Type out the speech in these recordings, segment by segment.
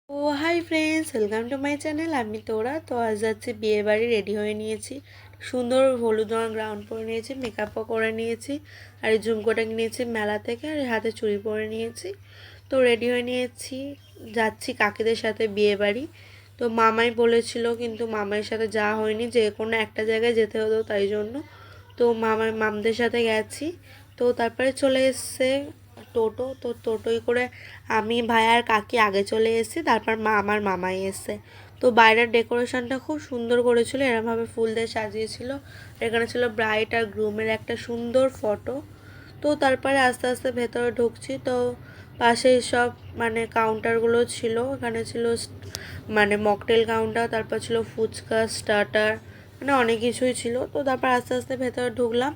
O hi friends, welcome to my channel. আমি তোরা তো আজ যাচ্ছি বিয়ে বাড়ি। রেডি হয়ে নিয়েছি, সুন্দর হলুদ রঙের গ্রাউন্ড পরে নিয়েছি, মেকআপও করে নিয়েছি, আর এই ঝুমকোটা নিয়েছি মেলা থেকে, আর হাতে চুড়ি পরে নিয়েছি। তো রেডি হয়ে নিয়েছি, যাচ্ছি কাকিদের সাথে বিয়ে বাড়ি। তো মামাই বলেছিল, কিন্তু মামাইয়ের সাথে যাওয়া হয়নি, যে কোনো একটা জায়গায় যেতে হতো, তাই জন্য তো মামদের সাথে গেছি। তো তারপরে চলে এসছে টোটো। তো টোটোয় করে আমি, ভাই আর কাকি আগে চলে এসেছি, তারপর আমার মামাই এসছে। তো বাইরের ডেকোরেশনটা খুব সুন্দর করেছিল, এরমভাবে ফুল দিয়ে সাজিয়েছিল। এখানে ছিল ব্রাইড আর গ্রুমের একটা সুন্দর ফটো। তো তারপরে আস্তে আস্তে ভেতরে ঢুকছি। তো পাশেই সব কাউন্টারগুলো ছিল। এখানে ছিল মকটেল কাউন্টার, তারপর ছিল ফুচকা, স্টার্টার, অনেক কিছুই ছিল। তো তারপর আস্তে আস্তে ভেতরে ঢুকলাম।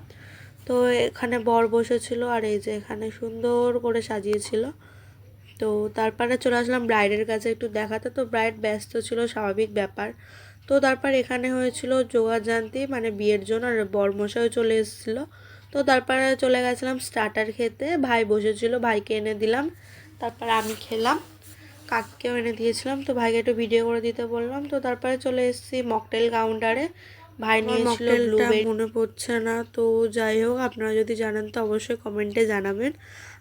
তো এখানে বর বসেছিল, আর এই যে এখানে সুন্দর করে সাজিয়েছিল। তো তারপরে চলে আসলাম ব্রাইডের কাছে একটু দেখাতে। তো ব্রাইড ব্যস্ত ছিল, স্বাভাবিক ব্যাপার। তো তারপর এখানে হয়েছিল যোগাযান্তি, বিয়ের জন্য, আর বরমশাইও চলে এসেছিলো। তো তারপরে চলে গেছিলাম স্টার্টার খেতে। ভাই বসেছিল, ভাইকে এনে দিলাম, তারপর আমি খেলাম, কাককেও এনে দিয়েছিলাম। তো ভাইকে একটু ভিডিও করে দিতে বললাম। তো তারপরে চলে এসেছি মকটেল কাউন্টারে। ভাই নিয়েছিল ব্লুবেরি, মনে পড়ছে না। তো যাই হোক, আপনারা যদি জানেন তো অবশ্যই কমেন্টে জানাবেন।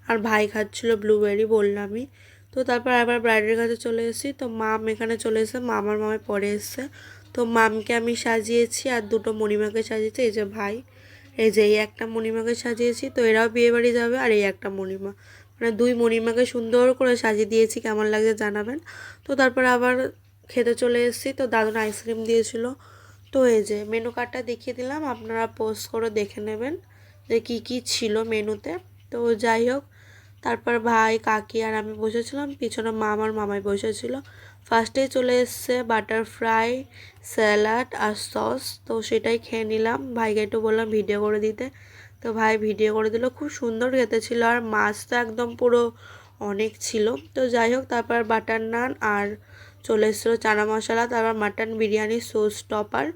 আর ভাই খাচ্ছিল ব্লুবেরি, বললামই। তো তারপর আবার ব্রাইডের কাছে চলে এসেছি। তো মাম এখানে চলে এসে, মামার মামায় পরে এসছে। তো মামকে আমি সাজিয়েছি, আর দুটো মণিমাকে সাজিয়েছি। এই যে ভাই, এই যে এই একটা মণিমাকে সাজিয়েছি। তো এরাও বিয়ে বাড়ি যাবে, আর এই একটা মণিমা, দুই মণিমাকে সুন্দর করে সাজিয়ে দিয়েছি। কেমন লাগছে জানাবেন। তো তারপর আবার খেতে চলে এসেছি। তো দাদুন আইসক্রিম দিয়েছিল। তো এই যে মেনু কার্ডটা দেখিয়ে দিলাম, আপনারা পোস্ট করে দেখে নেবেন যে কি কি ছিল মেনুতে। তো যাই হোক, তারপর ভাই, কাকি আর আমি বসেছিলাম, পিছনে আমার মামাই বসেছিল। ফার্স্টেই চলে এসছে বাটার ফ্রাই, স্যালাড আর সস। তো সেটাই খেয়ে নিলাম। ভাইকে একটু বললাম ভিডিও করে দিতে। তো ভাই ভিডিও করে দিল, খুব সুন্দর খেতে ছিল, আর মাছ তো একদম পুরো অনেক ছিল। তো যাই হোক, তারপর বাটার নান আর চলে এসেছিলো চানা মশলা, তারপর মাটন বিরিয়ানি সস টপার।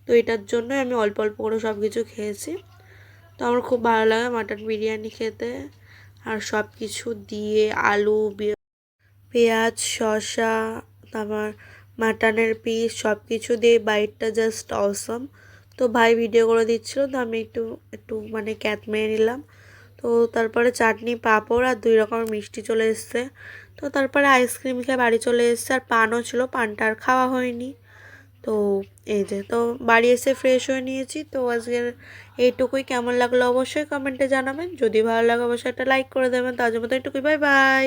তো এটার জন্যই আমি অল্প অল্প করে সব কিছু খেয়েছি। তো আমার খুব ভালো লাগে মাটন বিরিয়ানি খেতে। আর সব কিছু দিয়ে আলু, পেঁয়াজ, শসা, তারপর মাটনের পিস, সব কিছু দিয়ে বাইটটা জাস্ট অসম। তো ভাই ভিডিও করে দিচ্ছিলো, তো আমি একটু একটু ক্যাত মেরে নিলাম। তো তারপরে চাটনি, পাঁপড় আর 2 রকমের মিষ্টি চলে এসছে। তো তারপরে আইসক্রিম খেয়ে বাড়ি চলে এসছে, আর পানও ছিল, পানটা আর খাওয়া হয়নি। তো এই যে, তো বাড়ি এসে ফ্রেশ হয়ে নিয়েছি। তো আজকের এইটুকুই। কেমন লাগলো অবশ্যই কমেন্টে জানাবেন। যদি ভালো লাগে অবশ্যই একটা লাইক করে দেবেন। তো আজকের মতো এইটুকুই, বাই বাই।